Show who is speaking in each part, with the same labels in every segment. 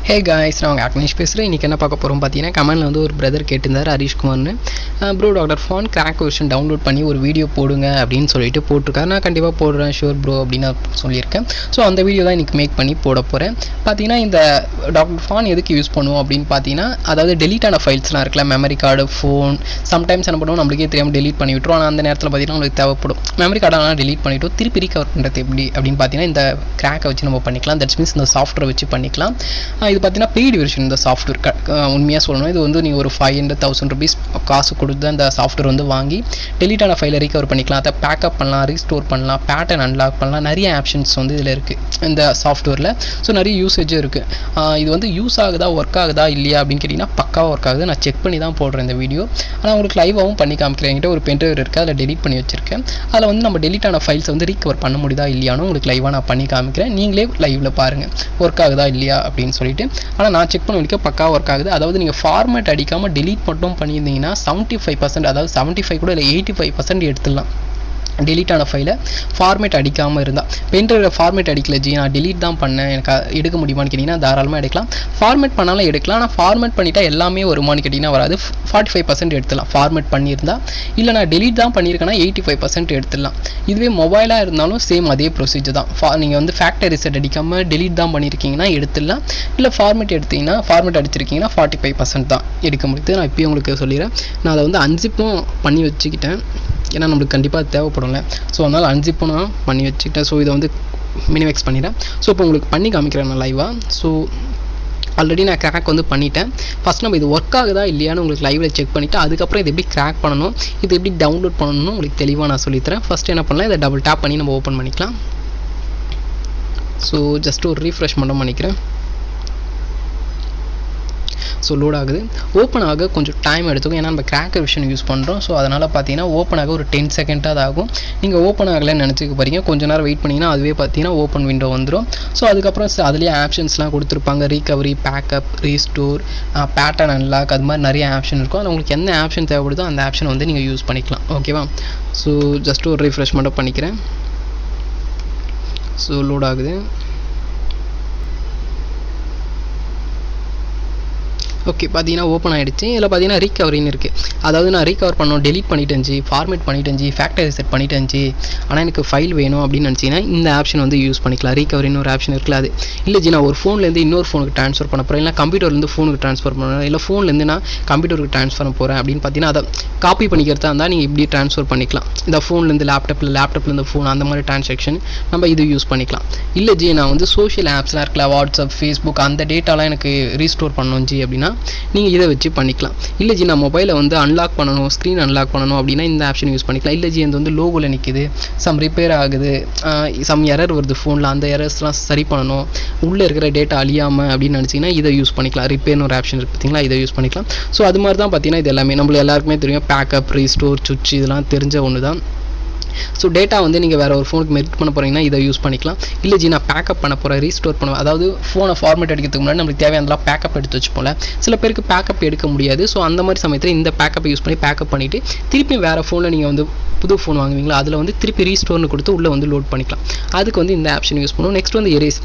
Speaker 1: Hey guys, நான் அக்னிஷ் பேசுகிறேன். இன்றைக்கி என்ன பார்க்க போகிறோம் பார்த்தீங்கன்னா, கமெண்டில் வந்து ஒரு பிரதர் கேட்டிருந்தார், ஹரிஷ்குமார்னு. Bro Dr.Fone crack version download பண்ணி ஒரு வீடியோ போடுங்க அப்படின்னு சொல்லிட்டு போட்டிருக்காரு. நான் கண்டிப்பாக போடுறேன், ஷூர் ப்ரோ அப்படின்னு நான் சொல்லியிருக்கேன். ஸோ அந்த வீடியோ தான் இன்றைக்கி மேக் பண்ணி போட போகிறேன். பார்த்தீங்கன்னா இந்த Dr.Fone எதுக்கு யூஸ் பண்ணுவோம் அப்படின்னு பார்த்தீங்கன்னா, அதாவது டெலீட் ஆன ஃபைல்ஸ்லாம் இருக்குல்ல, மெமரி கார்டு, ஃபோன், சம்டைம்ஸ் என்ன பண்ணுவோம், நம்மளுக்கே தெரியாமல் டெலீட் பண்ணி விட்டுரும். ஆனால் அந்த நேரத்தில் பார்த்தீங்கன்னா உங்களுக்கு தேவைப்படும். மெமரி கார்டெல்லாம் டெலீட் பண்ணிவிட்டு திருப்பி ரீகவர் பண்ணுறது எப்படி அப்படின்னு பார்த்தீங்கன்னா, இந்த கிராக்கை வச்சு நம்ம பண்ணிக்கலாம். தட்ஸ் மீன்ஸ் இந்த சாஃப்ட்வேர் வச்சு பண்ணிக்கலாம். இது பார்த்தீங்கன்னா பெய்டு வெர்ஷன். இந்த சாஃப்ட்வேர் உண்மையாக சொல்லணும், இது வந்து நீங்கள் ஒரு 500,000 rupees காசு கொடுத்து அந்த சாஃப்ட்வேர் வந்து வாங்கி டெலீட் ஆன ஃபைலை ரீகவர் பண்ணிக்கலாம், அதை பேக்கப் பண்ணலாம், ரீஸ்டோர் பண்ணலாம், பேட்டர்ன் அன்லாக் பண்ணலாம். நிறைய ஆப்ஷன்ஸ் வந்து இதில் இருக்குது இந்த சாஃப்ட்வேரில். ஸோ நிறைய யூசேஜும் இருக்குது. இது வந்து யூஸ் ஆகுதா, ஒர்க் ஆகுதா இல்லையா அப்படின்னு கேட்டிங்கன்னா பக்காவாக ஒர்க் ஆகுது. நான் செக் பண்ணி தான் போடுறேன் இந்த வீடியோ. ஆனால் உங்களுக்கு லைவாகவும் பண்ணி காமிக்கிறேன். என்கிட்ட ஒரு பென்ட்ரைவ் இருக்குது, அதில் டெலீட் பண்ணி வச்சிருக்கேன். அதில் வந்து நம்ம டெலீட் ஆன ஃபைல்ஸை வந்து ரீகவர் பண்ண முடியுதா இல்லையானு உங்களுக்கு லைவாக நான் பண்ணி காமிக்கிறேன். நீங்களே லைவில் பாருங்கள் ஒர்க் ஆகுதா இல்லையா அப்படின்னு சொல்லிட்டு. ஆனால் நான் செக் பண்ண வரைக்கும் பக்காவாக ஒர்க் ஆகுது. அதாவது நீங்கள் ஃபார்மேட் அடிக்காமல் டெலீட் மட்டும் பண்ணியிருந்தீங்கன்னா 75%, அதாவது 75 கூட இல்லை 85% எடுத்துடலாம். டெலீட் ஆன ஃபைலை ஃபார்மேட் அடிக்காமல் இருந்தால். பென்ட்ரைவில் ஃபார்மேட் அடிக்கல ஜி, நான் டெலீட் தான் பண்ணேன், எனக்கு எடுக்க முடியுமான்னு கேட்டிங்கன்னா தாராளமாக எடுக்கலாம். ஃபார்மேட் பண்ணாலும் எடுக்கலாம். ஆனால் ஃபார்மேட் பண்ணிட்டா எல்லாமே வருமானு கேட்டிங்கன்னா வராது. 45% எடுத்துடலாம் ஃபார்மேட் பண்ணியிருந்தால். இல்லை நான் டெலீட் தான் பண்ணியிருக்கேன்னா 85% எடுத்துடலாம். இதுவே மொபைலாக இருந்தாலும் சேம் அதே ப்ரொசீஜர் தான். நீங்கள் வந்து ஃபேக்டரி ரிசெட் அடிக்காமல் டெலீட் தான் பண்ணியிருக்கீங்கன்னா எடுத்துடலாம். இல்லை ஃபார்மேட் எடுத்திங்கன்னா, ஃபார்மேட் அடிச்சிருக்கீங்கன்னா 45% தான் எடுக்க முடியுது. நான் இப்போயும் உங்களுக்கு சொல்லிடுறேன். நான் அதை வந்து அன்சிப்பும் பண்ணி வச்சுக்கிட்டேன், ஏன்னா நம்மளுக்கு கண்டிப்பாக தேவைப்படும்ல. ஸோ அதனால் அன்சிப்பும் நான் பண்ணி வச்சுக்கிட்டேன். ஸோ இதை வந்து மினிமைஸ் பண்ணிடுறேன். ஸோ இப்போ உங்களுக்கு பண்ணி காமிக்கிறேன் நான் லைவாக. ஸோ ஆல்ரெடி நான் கிராக் வந்து பண்ணிட்டேன். ஃபஸ்ட் நம்ம இது ஒர்க் ஆகுதா இல்லையான்னு உங்களுக்கு லைவில் செக் பண்ணிவிட்டு அதுக்கப்புறம் இது எப்படி கிராக் பண்ணணும், இது எப்படி டவுன்லோட் பண்ணணும்னு உங்களுக்கு தெளிவாக நான் சொல்லித்தரேன். ஃபஸ்ட்டு என்ன பண்ணலாம், இதை டபுள் டேப் பண்ணி நம்ம ஓப்பன் பண்ணிக்கலாம். ஸோ ஜஸ்ட் ஒரு ரீஃப்ரெஷ் மட்டும் பண்ணிக்கிறேன். ஸோ லோட் ஆகுது. ஓப்பன் ஆக கொஞ்சம் டைம் எடுத்துக்கும், ஏன்னா நம்ம கிராக் வெர்ஷன் யூஸ் பண்ணுறோம். ஸோ அதனால் பார்த்தீங்கன்னா ஓப்பன் ஆக ஒரு 10 செகண்டாக ஆகும். நீங்கள் ஓப்பன் ஆகலைன்னு நினச்சிக்க போகிறீங்க, கொஞ்சம் நேரம் வெயிட் பண்ணிங்கன்னா அதுவே பார்த்தீங்கன்னா ஓப்பன் விண்டோ வந்துடும். ஸோ அதுக்கப்புறம் அதுலேயே ஆப்ஷன்ஸ்லாம் கொடுத்துருப்பாங்க, recovery, backup, restore, pattern unlock, அது மாதிரி நிறைய ஆப்ஷன் இருக்கும். அதில் உங்களுக்கு எந்த ஆப்ஷன் தேவைப்படுதோ அந்த ஆப்ஷன் வந்து நீங்கள் யூஸ் பண்ணிக்கலாம். ஓகேவா? ஸோ ஜஸ்ட் ஒரு ரீஃப்ரெஷ் மட்டும் பண்ணிக்கிறேன். ஸோ லோட் ஆகுது. ஓகே, பார்த்தீங்கன்னா ஓப்பன் ஆகிடுச்சு. இதில் பார்த்தீங்கன்னா ரீகவரின்னு இருக்குது. அதாவது நான் ரீகவர் பண்ணோம், டெலீட் பண்ணிட்டேன்ஜி, ஃபார்மேட் பண்ணிட்டேன்ஜி, ஃபேக்டரி ரிசெட் பண்ணிட்டேன்ஜி, ஆனால் எனக்கு ஃபைல் வேணும் அப்படின்னு நினச்சிங்கன்னா இந்த ஆப்ஷன் வந்து யூஸ் பண்ணிக்கலாம். ரீகவரின்னு ஒரு ஆப்ஷன் இருக்குல்ல, அது இல்லை ஜி நான் ஒரு ஃபோன்லேருந்து இன்னொரு ஃபோனுக்கு ட்ரான்ஸ்ஃபர் பண்ண போகிறேன், இல்லை கம்ப்யூட்டர்லேருந்து ஃபோனுக்கு ட்ரான்ஸ்ஃபர் பண்ணுறேன், இல்லை ஃபோன்லேருந்து நான் கம்ப்யூட்டருக்கு ட்ரான்ஸ்ஃபர் பண்ண போகிறேன் அப்படின்னு பார்த்தீங்கன்னா அதை காப்பி பண்ணிக்கிறதா இருந்தால் நீங்கள் இப்படி ட்ரான்ஸ்ஃபர் பண்ணிக்கலாம். இந்த ஃபோன்லேருந்து லேப்டாப்லேருந்து ஃபோன், அந்த மாதிரி ட்ரான்சாக்ஷன் நம்ம இது யூஸ் பண்ணிக்கலாம். இல்லை ஜி நான் வந்து சோஷியல் ஆப்ஸ்லாம் இருக்குல்ல, வாட்ஸ்அப், ஃபேஸ்புக், அந்த டேட்டாலாம் எனக்கு ரீஸ்டோர் பண்ணணும் ஜி அப்படின்னா நீங்கள் இதை வச்சு பண்ணிக்கலாம். இல்லை ஜி நான் மொபைலை வந்து அன்லாக் பண்ணணும், ஸ்க்ரீன் அன்லாக் பண்ணணும் அப்படின்னா இந்த ஆப்ஷன் யூஸ் பண்ணிக்கலாம். இல்லை ஜி அது வந்து லோகோவில் நிற்கிது, சம் ரிப்பேர் ஆகுது, சம் எரர் வருது ஃபோனில், அந்த எரர்ஸ்லாம் சரி பண்ணணும், உள்ளே இருக்கிற டேட்டா அழியாமல் அப்படின்னு நினச்சிங்கன்னா இதை யூஸ் பண்ணிக்கலாம். ரிப்பேர்னு ஒரு ஆப்ஷன் இருக்குது பார்த்தீங்களா, இதை யூஸ் பண்ணிக்கலாம். ஸோ அது மாதிரி தான் பார்த்தீங்கன்னா இது எல்லாமே நம்மளுக்கு எல்லாருக்குமே தெரியும். பேக்கப், ரீஸ்டோர், சுவிட்ச் இதெல்லாம் தெரிஞ்ச ஒன்று தான். ஸோ டேட்டா வந்து நீங்கள் வேறு ஒரு ஃபோனுக்கு மெரிட் பண்ண போகிறீங்கன்னா இதை யூஸ் பண்ணிக்கலாம். இல்லை ஜி நான் பேக்கப் பண்ண போகிறேன், ரீஸ்டோர் பண்ணுவேன், அதாவது ஃபோனை ஃபார்மேட் எடுக்கிறதுக்கு முன்னாடி நம்மளுக்கு தேவையானலாம் பேக்கப் எடுத்து வச்சுப்போம்ல, சில பேருக்கு பேக்கப் எடுக்க முடியாது. ஸோ அந்த மாதிரி சமயத்தில் இந்த பேக்கப்பை யூஸ் பண்ணி பேக்கப் பண்ணிவிட்டு திருப்பி வேறு ஃபோனில் நீங்கள் வந்து புது ஃபோன் வாங்குவீங்களா, அதில் வந்து திருப்பி ரீஸ்டோர்னு கொடுத்து உள்ளே வந்து லோட் பண்ணிக்கலாம். அதுக்கு வந்து இந்த ஆப்ஷன் யூஸ் பண்ணுவோம். நெக்ஸ்ட் வந்து எரேஸ்.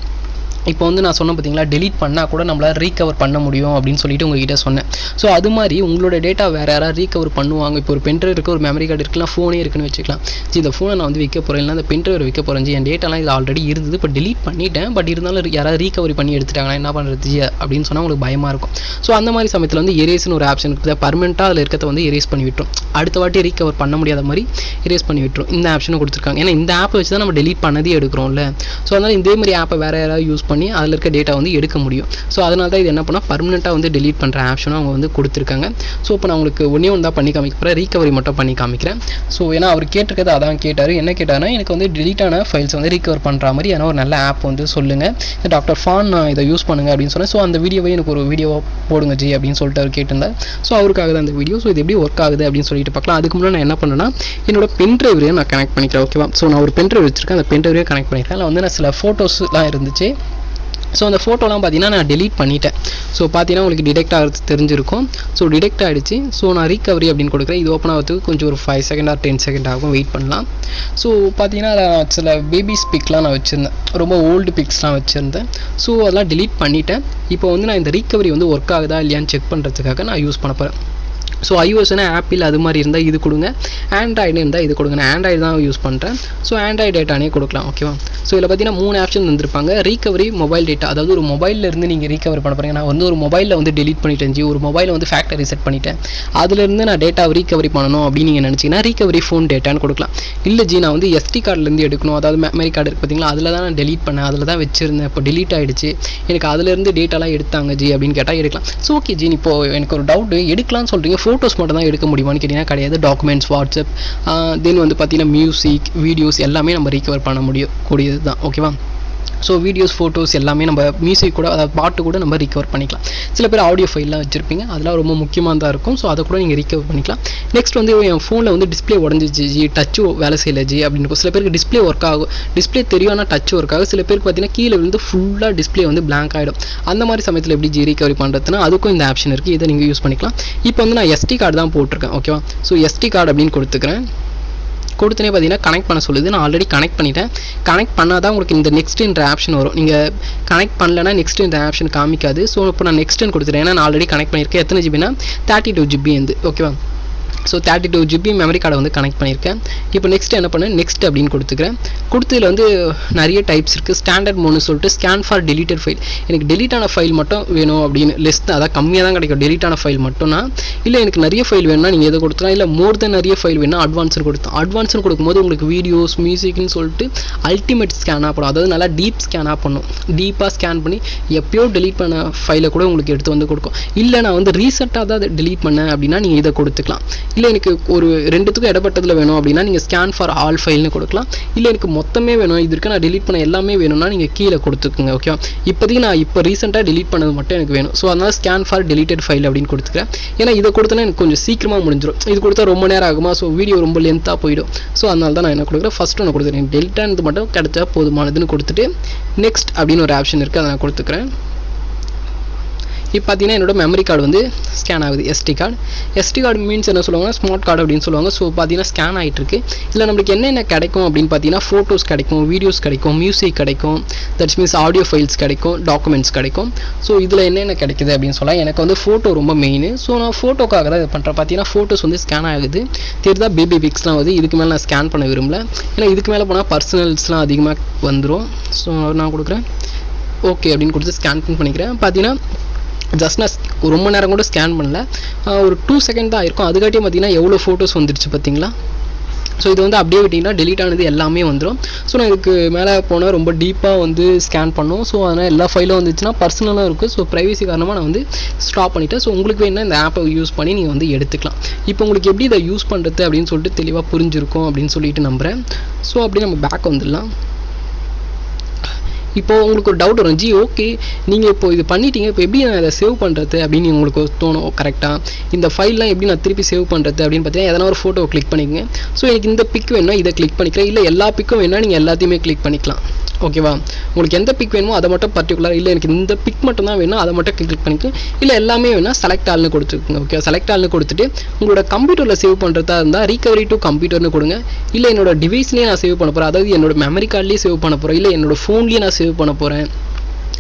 Speaker 1: இப்போ வந்து நான் சொன்னேன் பார்த்தீங்களா, டெலீட் பண்ணால் கூட நம்மளால் ரீகவர் பண்ண முடியும் அப்படின்னு சொல்லிட்டு உங்ககிட்ட சொன்னேன். ஸோ அது மாதிரி உங்களோட டேட்டா வேறு யாராவது ரீகவர் பண்ணுவாங்க. இப்போ ஒரு பென்ட்ரைவ் இருக்குது, ஒரு மெமரி கார்டு இருக்குலாம், ஃபோனே இருக்குன்னு வச்சுக்கலாம். ஜி இந்த ஃபோனை நான் வந்து விற்க போகிறேன், இல்லை அந்த பென்ட்ரைவ் விற்க போகிறேன் ஜி, என் டேட்டாலாம் இது ஆல்ரெடி இருந்தது, இப்போ டெலீட் பண்ணிட்டேன், பட் இருந்தாலும் யாராவது ரீகவரி பண்ணி எடுத்துட்டாங்கன்னா என்ன பண்ணுறது ஜி அப்படின்னு சொன்னால் உங்களுக்கு பயமாக இருக்கும். ஸோ அந்த மாதிரி சமயத்தில் வந்து எரேஸ்னு ஒரு ஆப்ஷன் இருக்குது. பர்மனெண்ட்டாக அதில் இருக்கிறத வந்து எரேஸ் பண்ணி விட்டுரும், அடுத்த வாட்டி ரீகவர் பண்ண முடியாத மாதிரி எரேஸ் பண்ணி விட்டுரும். இந்த ஆப்ஷனும் கொடுத்துருக்காங்க. ஏன்னா இந்த ஆப்பை வச்சு தான் நம்ம டெலீட் பண்ணதே எடுக்கிறோம்ல. ஸோ அதனால் இதே மாதிரி ஆப்பை வேறு யாராவது யூஸ் பண்ணி அதில் இருக்க டேட்டா வந்து எடுக்க முடியும். ஸோ அதனால தான் இது என்ன பண்ணால் பர்மனெண்ட்டாக வந்து டெலீட் பண்ணுற ஆப்ஷனும் அவங்க வந்து கொடுத்துருக்காங்க. ஸோ இப்போ நான் உங்களுக்கு ஒன்றே ஒன்று தான் பண்ணி காமிக்கிறேன், ரீகவரி மட்டும் பண்ணி காமிக்கிறேன். ஸோ ஏன்னா அவர் கேட்டிருக்கிறது அதான் கேட்டார். என்ன கேட்டார்னா, எனக்கு வந்து டெலீட்டான ஃபைல்ஸ் வந்து ரீகவர் பண்ணுற மாதிரி ஏன்னா ஒரு நல்ல ஆப் வந்து சொல்லுங்கள், இந்த Dr.Fone நான் இதை யூஸ் பண்ணுங்க அப்படின்னு சொன்னேன். ஸோ அந்த வீடியோவை எனக்கு ஒரு வீடியோவாக போடுங்க ஜி அப்படின்னு சொல்லிட்டு அவர் கேட்டிருந்தார். ஸோ அவருக்காக தான் அந்த வீடியோ. ஸோ இது எப்படி ஒர்க் ஆகுது அப்படின்னு சொல்லிட்டு பார்க்கலாம். அதுக்கு முன்னாடி நான் என்ன பண்ணுறேன்னா, என்னோட பென்ட்ரைவரையும் நான் கனெக்ட் பண்ணிக்கிறேன். ஓகேவா? ஸோ நான் ஒரு பென்ட்ரைவ் வச்சிருக்கேன், அந்த பென்ட்ரைவரையும் கனெக்ட் பண்ணிக்கிறேன். அதில் வந்து நான் சில ஃபோட்டோஸ்லாம் இருந்துச்சு, ஸோ அந்த ஃபோட்டோலாம் பார்த்தீங்கன்னா நான் டெலீட் பண்ணிட்டேன். ஸோ பார்த்தீங்கன்னா உங்களுக்கு டிடெக்ட் ஆகிறது தெரிஞ்சிருக்கும். ஸோ டிடெக்ட் ஆகிடுச்சு. ஸோ நான் ரீகவரி அப்படின்னு கொடுக்குறேன். இது ஓப்பன் ஆகிறதுக்கு கொஞ்சம் ஒரு 5 செகண்ட் ஆர் 10 செகண்ட் ஆகும், வெயிட் பண்ணலாம். ஸோ பார்த்தீங்கன்னா சில பேபிஸ் பிக்லாம் நான் வச்சுருந்தேன், ரொம்ப ஓல்டு பிக்ஸ்லாம் வச்சுருந்தேன். ஸோ அதெல்லாம் டெலீட் பண்ணிட்டேன். இப்போ வந்து நான் இந்த ரீகவரி வந்து ஒர்க் ஆகுதா இல்லையான்னு செக் பண்ணுறதுக்காக நான் யூஸ் பண்ண போகிறேன். ஸோ iOSனா ஆப்பிள் அது மாதிரி இருந்தால் இது கொடுங்க, ஆண்ட்ராய்டு இருந்தால் இது கொடுங்க. நான் ஆண்ட்ராய்டு தான் யூஸ் பண்ணுறேன். ஸோ ஆண்ட்ராய்டு டேட்டானே கொடுக்கலாம், ஓகேவா. ஸோ இதில் பார்த்தீங்கன்னா 3 ஆப்ஷன் வந்துருப்பாங்க. ரீகவரி மொபைல் டேட்டா, அதாவது ஒரு மொபைலில் இருந்து நீங்கள் ரீகவர் பண்ண போகிறீங்க. நான் வந்து ஒரு மொபைலில் வந்து டெலீட் பண்ணிட்டேன், ஒரு மொபைலில் வந்து ஃபேக்டரி செட் பண்ணிட்டேன், அதுலேருந்து நான் டேட்டாவை ரீகவரி பண்ணணும் அப்படின்னு நீங்கள் நினச்சிங்கன்னா ரீகவரி ஃபோன் டேட்டான்னு கொடுக்கலாம். இல்லை ஜி நான் வந்து SD கார்டுலேருந்து எடுக்கணும், அதாவது மெமரி கார்டு இருக்குது பார்த்தீங்களா, அதில் தான் நான் டெலீட் பண்ணேன், அதில் தான் வச்சுருந்தேன், இப்போ டெலீட் ஆகிடுச்சு, எனக்கு அதுலேருந்து டேட்டாலாம் எடுத்தாங்க ஜி அப்படின்னு கேட்டால் எடுக்கலாம். ஸோ ஓகே ஜி, இப்போது எனக்கு ஒரு டவுட்டு, எடுக்கலாம்னு சொல்கிறீங்க, ஃபோட்டோஸ் மட்டும் தான் எடுக்க முடியுமான்னு கேட்டிங்கன்னா கிடையாது. டாக்குமெண்ட்ஸ், வாட்ஸ்அப், தென் வந்து பார்த்தீங்கன்னா மியூசிக், வீடியோஸ் எல்லாமே நம்ம ரீகவர் பண்ண கூடியது தான், ஓகேவா. ஸோ வீடியோஸ், ஃபோட்டோஸ் எல்லாமே நம்ம மியூசிக் கூட, அதாவது பாட்டு கூட நம்ம ரீகவர் பண்ணிக்கலாம். சில பேர் ஆடியோ ஃபைல்லாம் வச்சுருப்பீங்க, அதெல்லாம் ரொம்ப முக்கியமாக தான் இருக்கும். ஸோ அதை கூட நீங்கள் ரீகவர் பண்ணிக்கலாம். நெக்ஸ்ட் வந்து என் ஃபோனில் வந்து டிஸ்பிளே உடஞ்சிச்சு ஜி, டச்சு வேலை செய்யலை ஜி அப்படின்னு. சில பேருக்கு டிஸ்பிளே ஒர்க் ஆகும், டிஸ்பிளே தெரியும் ஆனால் டச் ஒர்க் ஆகும். சில பேருக்கு பார்த்தீங்கன்னா கீழே விழுந்து ஃபுல்லாக டிஸ்பிளே வந்து பிளாங்க் ஆகிடும். அந்த மாதிரி சமயத்தில் எப்படி ஜி ரீகவரி பண்ணுறதுன்னா அதுக்கும் இந்த ஆப்ஷன் இருக்குது, இதை நீங்கள் யூஸ் பண்ணிக்கலாம். இப்போ வந்து நான் SD கார்டு தான் போட்டிருக்கேன், ஓகேவா. ஸோ SD கார்டு அப்படின்னு கொடுத்துக்கிறேன். கொடுத்தனே பார்த்தீங்கன்னா கனெக்ட் பண்ண சொல்லுது. நான் ஆல்ரெடி கனெக்ட் பண்ணிட்டேன். கனெக்ட் பண்ணால் தான் உங்களுக்கு இந்த நெக்ஸ்ட்டுன்ற ஆப்ஷன் வரும். நீங்கள் கனெக்ட் பண்ணலைன்னா நெக்ஸ்ட்டு இந்த ஆப்ஷன் காமிக்காது. ஸோ இப்போ நான் நெக்ஸ்ட்டுன்னு கொடுத்துட்டேன், ஏன்னா நான் ஆல்ரெடி கனெக்ட் பண்ணியிருக்கேன். எத்தனை ஜிபினா 32 GB வந்து, ஓகேவா. ஸோ 32 GB மெமரி கார்டை வந்து கனெக்ட் பண்ணியிருக்கேன். இப்போ நெக்ஸ்ட் என்ன பண்ணேன், நெக்ஸ்ட் அப்படின்னு கொடுத்துக்கிறேன். கொடுத்ததில் வந்து நிறைய டைப்ஸ் இருக்குது. ஸ்டாண்டர்ட் மோட்னு சொல்லிட்டு ஸ்கேன் ஃபார் டெலிட்டட் ஃபைல், எனக்கு டெலிட் ஆன ஃபைல் மட்டும் வேணும் அப்படின்னு, லெஸ் தான், அதாவது கம்மியாக தான் கிடைக்கும் டெலிட் ஆன ஃபைல் மட்டும்னா. இல்லை எனக்கு நிறைய ஃபைல் வேணும்னா நீங்கள் எதை கொடுத்துலாம். இல்லை மோர் தென் நிறைய ஃபைல் வேணும்னா அட்வான்ஸ்னு கொடுத்தோம். அட்வான்ஸ்னு கொடுக்கும்போது உங்களுக்கு வீடியோஸ், மியூசிக்னு சொல்லிட்டு அல்டிமேட் ஸ்கேனாக பண்ணும், அதாவது நல்லா டீப் ஸ்கேனாக பண்ணும். டீப்பாக ஸ்கேன் பண்ணி எப்பயோ டெலிட் பண்ண ஃபைலை கூட உங்களுக்கு எடுத்து வந்து கொடுக்கும். இல்லை நான் வந்து ரீசெண்டாக தான் அதை டெலிட் பண்ணேன் அப்படின்னா நீங்கள் இதை கொடுத்துக்கலாம். இல்லை எனக்கு ஒரு ரெண்டுத்துக்கும் இடப்பட்டதில் வேணும் அப்படின்னா நீங்கள் ஸ்கேன் ஃபார் ஆல் ஃபைல்னு கொடுக்கலாம். இல்லை எனக்கு மொத்தமே வேணும், இது இருக்கு நான் டெலிட் பண்ண எல்லாமே வேணும்னா நீங்கள் கீழே கொடுத்துக்குங்க, ஓகே. இப்போதைக்கு நான் இப்போ ரீசெண்டாக டெலிட் பண்ணது மட்டும் எனக்கு வேணும். ஸோ அதனால் ஸ்கேன் ஃபார் டெலிட்டட் ஃபைல் அப்படின்னு கொடுத்துக்கிறேன். ஏன்னா இதை கொடுத்தனா எனக்கு கொஞ்சம் சீக்கிரமாக முடிஞ்சிடும். இது கொடுத்தா ரொம்ப நேரம் ஆகுமா, ஸோ வீடியோ ரொம்ப லென்த்தாக போயிடும். ஸோ அதனால தான் நான் என்ன கொடுக்குறேன், ஃபஸ்ட்டு ஒன்று கொடுத்துக்கிறேன், டெலிட் ஆனது மட்டும் கிடைச்சா போதுமானதுன்னு கொடுத்துட்டு நெக்ஸ்ட் அப்படின்னு ஒரு ஆப்ஷன் இருக்குது, அதை நான் கொடுத்துக்கிறேன். இப்போ பார்த்தீங்கன்னா என்னோட மெமரி கார்டு வந்து ஸ்கேன் ஆகுது, SD card. SD card means என்ன சொல்லுவாங்கன்னா ஸ்மார்ட் கார்டு அப்படின்னு சொல்லுவாங்க. ஸோ பார்த்தீங்கன்னா ஸ்கேன் ஆகிட்டு இருக்கு. இல்லை நம்மளுக்கு என்னென்ன கிடைக்கும் அப்படின்னு பார்த்தீங்கன்னா ஃபோட்டோஸ் கிடைக்கும், வீடியோஸ் கிடைக்கும், மியூசிக் கிடைக்கும், தட்ஸ் மீன்ஸ் ஆடியோ ஃபைல்ஸ் கிடைக்கும், டாக்குமெண்ட்ஸ் கிடைக்கும். ஸோ இதில் என்னென்ன கிடைக்குது அப்படின்னு சொல்லலாம். எனக்கு வந்து ஃபோட்டோ ரொம்ப மெயின். ஸோ நான் ஃபோட்டோக்காக தான் இது பண்ணுறேன். பார்த்தீங்கன்னா ஃபோட்டோஸ் வந்து ஸ்கேன் ஆகுது, தெரியுதா, பேபி பிக்ஸ்லாம் வந்து. இதுக்கு மேலே நான் ஸ்கேன் பண்ண விரும்பல, ஏன்னா இதுக்கு மேலே போனால் பர்சனல்ஸ்லாம் அதிகமாக வந்துடும். ஸோ நான் கொடுக்குறேன் ஓகே அப்படின்னு கொடுத்து ஸ்கேன் பண்ணிக்கிறேன். பார்த்தீங்கன்னா ஜஸ்ட் நான் ரொம்ப நேரம் கூட ஸ்கேன் பண்ணல, ஒரு 2 செகண்ட் தான் இருக்கும். அதுக்காட்டியும் பார்த்தீங்கன்னா எவ்வளோ ஃபோட்டோஸ் வந்துடுச்சு பார்த்தீங்களா. ஸோ இது வந்து அப்படியே விட்டிங்கன்னா டெலிட் ஆனது எல்லாமே வந்துடும். ஸோ நான் இதுக்கு மேலே போனால் ரொம்ப டீப்பாக வந்து ஸ்கேன் பண்ணோம். ஸோ அதனால் எல்லா ஃபைலும் வந்துச்சுன்னா பர்சனலாக இருக்குது. ஸோ ப்ரைவசி காரணமாக நான் வந்து ஸ்டாப் பண்ணிவிட்டேன். ஸோ உங்களுக்கு வேணுன்னா இந்த ஆப்பை யூஸ் பண்ணி நீங்கள் வந்து எடுத்துக்கலாம். இப்போ உங்களுக்கு எப்படி இதை யூஸ் பண்ணுறது அப்படின்னு சொல்லிட்டு தெளிவாக புரிஞ்சிருக்கும் அப்படின்னு சொல்லிட்டு நம்புகிறேன். ஸோ அப்படி நம்ம பேக் வந்துடலாம். இப்போ உங்களுக்கு ஒரு டவுட் வரும், ஜி ஓகே நீங்கள் இப்போ இது பண்ணிட்டீங்க, இப்போ எப்படி நான் அதை சேவ் பண்ணுறது அப்படின்னு உங்களுக்கு தோணும். கரெக்டாக இந்த ஃபைல்லாம் எப்படி நான் திருப்பி சேவ் பண்ணுறது அப்படின்னு பார்த்தீங்கன்னா எதனா ஒரு ஃபோட்டோ கிளிக் பண்ணிக்கங்க. ஸோ எனக்கு இந்த பிக் வேணும்னா இதை கிளிக் பண்ணிக்கிறேன். இல்லை எல்லா பிக்கும் வேணும்னா நீங்கள் எல்லாத்தையுமே கிளிக் பண்ணிக்கலாம், ஓகேவா. உங்களுக்கு எந்த பிக் வேணுமோ அதை மட்டும் பர்டிகுலர், இல்லை எனக்கு இந்த பிக் மட்டும் தான் வேணும் அதை மட்டும் கிளிக் பண்ணிக்கோங்க. இல்லை எல்லாமே வேணால் செலக்ட் ஆல்னு கொடுத்துருக்குங்க, ஓகே. செலக்ட் ஆல்னு கொடுத்துட்டு உங்களோட கம்ப்யூட்டரில் சேவ் பண்ணுறதா இருந்தால் ரீகவரி டு கம்ப்யூட்டர்னு கொடுங்க. இல்லை என்னோட டிவைஸ்லேயே நான் சேவ் பண்ண போகிறேன், அதாவது என்னோட மெமரி கார்ட்லேயே சேவ் பண்ண போகிறேன், இல்லை என்னோட ஃபோன்லேயே நான் சேவ் பண்ண போகிறேன்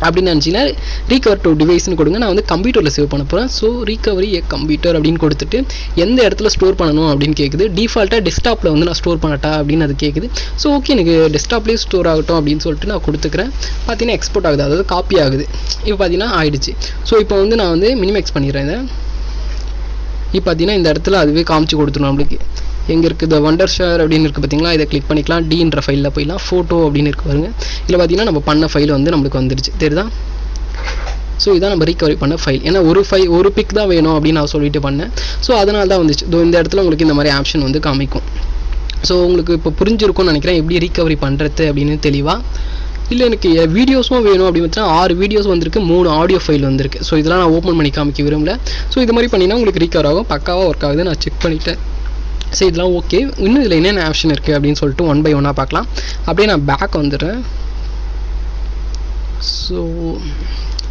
Speaker 1: அப்படின்னு நினச்சிங்கன்னா ரீகவர் டு டிவைஸ்னு கொடுங்க. நான் வந்து கம்ப்யூட்டரில் சேவ் பண்ண போகிறேன். ஸோ ரீகவரி ஏ கம்ப்யூட்டர் அப்படின்னு கொடுத்துட்டு எந்த இடத்துல ஸ்டோர் பண்ணணும் அப்படின்னு கேட்குது. டிஃபால்ட்டாக டெஸ்க்டாப்பில் வந்து நான் ஸ்டோர் பண்ணட்டா அப்படின்னு அது கேட்குது. ஸோ ஓகே எனக்கு டெஸ்க்டாப்லேயே ஸ்டோர் ஆகட்டும் அப்படின்னு சொல்லிட்டு நான் கொடுத்துக்கிறேன். பார்த்தீங்கன்னா எக்ஸ்போர்ட் ஆகுது, அதாவது காப்பி ஆகுது. இப்போ பார்த்தீங்கன்னா ஆயிடுச்சு. ஸோ இப்போ வந்து நான் வந்து மினிமேக்ஸ் பண்ணிடுறேன் இதை. இப்போ பார்த்தீங்கன்னா இந்த இடத்துல அதுவே காமிச்சு கொடுத்துரும் நம்மளுக்கு எங்கே இருக்குது, வண்டர் ஷேர் அப்படின்னு இருக்குது பார்த்தீங்களா. இதை கிளிக் பண்ணிக்கலாம். டீன்ற ஃபைலில் போயிடலாம். ஃபோட்டோ அப்படின்னு இருக்கு பாருங்க. இதில் பார்த்தீங்கன்னா நம்ம பண்ண ஃபைல் வந்து நம்மளுக்கு வந்துடுச்சு, தெரியுதா. ஸோ இதான் நம்ம ரீகவரி பண்ண ஃபைல். ஏன்னா ஒரு பிக் தான் வேணும் அப்படின்னு நான் சொல்லிட்டு பண்ணேன். ஸோ அதனால தான் வந்துச்சு. இந்த இடத்துல உங்களுக்கு இந்த மாதிரி ஆப்ஷன் வந்து காமிக்கும். ஸோ உங்களுக்கு இப்போ புரிஞ்சிருக்கும்னு நினைக்கிறேன் எப்படி ரீகவரி பண்ணுறது அப்படின்னு தெளிவாக. இல்லை எனக்கு வீடியோஸும் வேணும் அப்படின்னு பார்த்தீங்கன்னா 6 வீடியோஸ் வந்திருக்கு, 3 ஆடியோ ஃபைல் வந்திருக்கு. ஸோ இதெல்லாம் நான் ஓப்பன் பண்ணி காமிக்க விரும்பல. ஸோ இது மாதிரி பண்ணினா உங்களுக்கு ரீகவர் ஆகும், பக்காவாக ஒர்க் ஆகுது. நான் செக் பண்ணிவிட்டேன். சரி இதெல்லாம் ஓகே. இன்னும் இதில் என்னென்ன ஆப்ஷன் இருக்குது அப்படின்னு சொல்லிட்டு 1 by 1 பார்க்கலாம். அப்படியே நான் பேக் வந்துடுறேன். ஸோ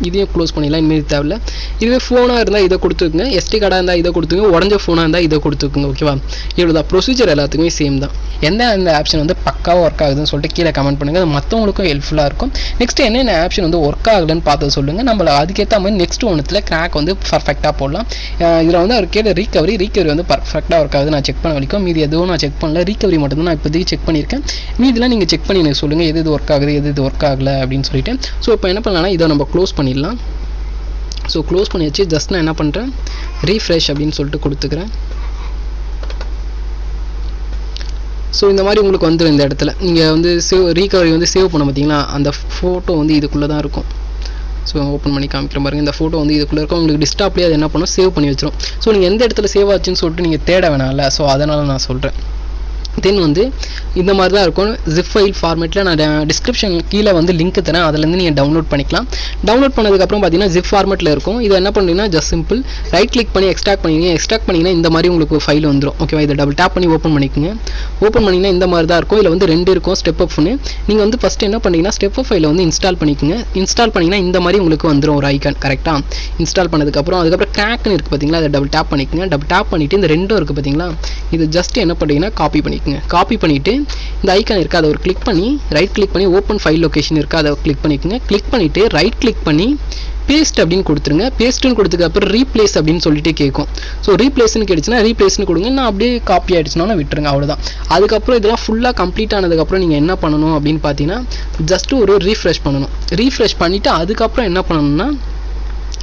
Speaker 1: இதையும் க்ளோஸ் பண்ணிடலாம், இனிமேல் தேவையில்ல. இதுவே ஃபோனாக இருந்தால் இதை கொடுத்துக்குங்க, எஸ்டி கார்டாக இருந்தால் இதை கொடுத்துங்க, உடஞ்ச ஃபோனாக இருந்தால் இதை கொடுத்துக்குங்க. ஓகேவா, இவ்வளோதான். ப்ரொசீஜர் எல்லாத்துக்குமே சேம் தான். எந்த அந்த ஆப்ஷன் வந்து பக்காவாக ஒர்க் ஆகுதுன்னு சொல்லிட்டு கீழே கமெண்ட் பண்ணுங்கள், அது மற்றவங்களுக்கும் ஹெல்ப்ஃபுல்லாக இருக்கும். நெக்ஸ்ட் என்னென்ன ஆப்ஷன் வந்து ஒர்க் ஆகலன்னு பார்த்து சொல்லுங்கள், நம்மள அதுக்கேற்ற மாதிரி நெக்ஸ்ட் ஒன்றுத்தில் கிராக் வந்து பர்ஃபெக்டாக போடலாம். இதில் வந்து அவர் கேட்ட ரீகவரி வந்து பர்ஃபெக்டாக ஒர்க் ஆகுது நான் செக் பண்ண வரைக்கும். மீதி எதுவும் நான் செக் பண்ணல, ரீகவரி மட்டும் தான் நான் இப்போதைக்கு செக் பண்ணியிருக்கேன். மீதிலாம் நீங்கள் செக் பண்ணி எனக்கு சொல்லுங்கள் எது ஒர்க் ஆகுது எது ஒர்க் ஆகலை அப்படின்னு சொல்லிட்டு. ஸோ இப்போ என்ன பண்ணலாம்னா இதை நம்ம க்ளோஸ் பண்ணிடலாம். ஸோ க்ளோஸ் பண்ணியாச்சு. ஜஸ்ட் நான் என்ன பண்ணுறேன், ரீஃப்ரெஷ் அப்படின்னு சொல்லிட்டு கொடுத்துக்கிறேன். ஸோ இந்த மாதிரி உங்களுக்கு வந்துடும். இந்த இடத்துல நீங்கள் வந்து ரீகவரி வந்து சேவ் பண்ண பார்த்தீங்களா, அந்த ஃபோட்டோ வந்து இதுக்குள்ளே தான் இருக்கும். ஸோ ஓப்பன் பண்ணி காமிக்கிற பாருங்கள், இந்த ஃபோட்டோ வந்து இதுக்குள்ளே இருக்கும். உங்களுக்கு டிஸ்டாப்லேயே அது என்ன பண்ணும், சேவ் பண்ணி வச்சிடும். ஸோ நீங்கள் எந்த இடத்துல சேவ் ஆச்சுன்னு சொல்லிட்டு நீங்கள் தேட வேணாம்ல, ஸோ அதனால் நான் சொல்கிறேன். தென் வந்து இந்த மாதிரி தான் இருக்கும். ஜிப் ஃபைல் ஃபார்மேட்டில் நான் டிஸ்கிரிப்ஷன் கீழே வந்து லிங்க் தரேன், அதுலேருந்து நீங்கள் டவுன்லோட் பண்ணிக்கலாம். டவுன்லோட் பண்ணதுக்கப்புறம் பார்த்தீங்கன்னா ஜிப் ஃபார்மேட்டில் இருக்கும். இதை என்ன பண்ணுறீங்கன்னா ஜஸ்ட் சிம்பிள் ரைட் கிளிக் பண்ணி எக்ஸ்ட்ராக்ட் பண்ணிங்கன்னா இந்த மாதிரி உங்களுக்கு ஃபைல் வந்துடும். ஓகேவா, இதை டபுள் டேப் பண்ணி ஓப்பன் பண்ணிக்கோங்க. ஓப்பன் பண்ணிங்கன்னா இந்த மாதிரி தான் இருக்கும். இதில் வந்து 2 இருக்கும், ஸ்டெப் அப்னு. நீங்கள் வந்து ஃபஸ்ட்டு என்ன பண்ணிங்கன்னா ஸ்டெப் அப் ஃபைலை வந்து இன்ஸ்டால் பண்ணிக்கோங்க. இன்ஸ்டால் பண்ணிங்கன்னா இந்த மாதிரி உங்களுக்கு வந்துடும் ஒரு ஐக்கான். கரெக்டாக இன்ஸ்டால் பண்ணதுக்கப்புறம் கிராக்னு இருக்குது பார்த்தீங்களா, அதை டபுள் டேப் பண்ணிக்கோங்க. டபுள் டேப் பண்ணிவிட்டு இந்த 2 இருக்குது பார்த்தீங்களா, இது ஜஸ்ட் என்ன பண்ணுறீங்கன்னா காப்பி பண்ணிக்கோங்க. காப்பி பண்ணிவிட்டு இந்த ஐக்கான் இருக்குது அதை ஒரு கிளிக் பண்ணி ரைட் கிளிக் பண்ணி ஓப்பன் ஃபைல் லொகேஷன் இருக்குது அதை கிளிக் பண்ணிக்கோங்க. கிளிக் பண்ணிவிட்டு ரைட் கிளிக் பண்ணி பேஸ்ட் அப்படின்னு கொடுத்துருங்க. பேஸ்ட்டுன்னு கொடுத்ததுக்கு அப்புறம் ரீப்ளேஸ் அப்படின்னு சொல்லிட்டு கேட்கும். ஸோ ரீப்ளேஸ்னு கேட்டுச்சுன்னா ரீப்ளேஸ்னு கொடுங்க. நான் அப்படியே காப்பி ஆகிடுச்சுனா விட்டுருங்க, அவ்வளோதான். அதுக்கப்புறம் இதெல்லாம் ஃபுல்லாக கம்ப்ளீட் ஆனதுக்கப்புறம் நீங்கள் என்ன பண்ணணும் அப்படின்னு பார்த்தீங்கன்னா ஜஸ்ட்டு ஒரு ரீஃப்ரெஷ் பண்ணணும். ரீஃப்ரெஷ் பண்ணிவிட்டு அதுக்கப்புறம் என்ன பண்ணணும்னா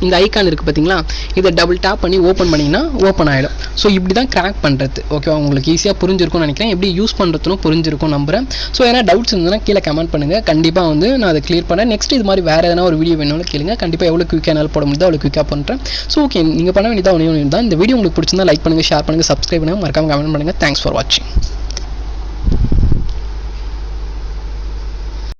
Speaker 1: இந்த ஐக்கான் இருக்குது பார்த்தீங்களா, இதை டபுள் டேப் பண்ணி ஓப்பன் பண்ணிங்கன்னா ஓப்பன் ஆகிடும். ஸோ இப்படி தான் கிராக் பண்ணுறது. ஓகேவா, உங்களுக்கு ஈஸியாக புரிஞ்சிருக்கும்னு நினைக்கிறேன். எப்படி யூஸ் பண்ணுறதுன்னு புரிஞ்சிருக்கும் நம்புறேன். ஸோ ஏன்னா டவுட்ஸ் இருந்ததுன்னா கீழே கமெண்ட் பண்ணுங்கள், கண்டிப்பாக வந்து நான் அதை கிளியர் பண்ணேன். நெக்ஸ்ட் இது மாதிரி வேறு எதனா ஒரு வீடியோ வேணும்னு கேளுங்க, கண்டிப்பாக எவ்வளோ குயிக்காக என்னால் போட முடியுதோ அவ்வளோ குயிக்காக பண்ணுறேன். ஸோ ஓகே, நீங்கள் பண்ண வேண்டியதாக ஒன்று தான். இந்த வீடியோ உங்களுக்கு பிடிச்சிருந்தா லைக் பண்ணுங்கள், ஷேர் பண்ணுங்கள், சப்ஸ்கிரைப் பண்ணுங்கள், மறக்காம கமெண்ட் பண்ணுங்கள். தேங்க்ஸ் ஃபார் வாட்சிங்.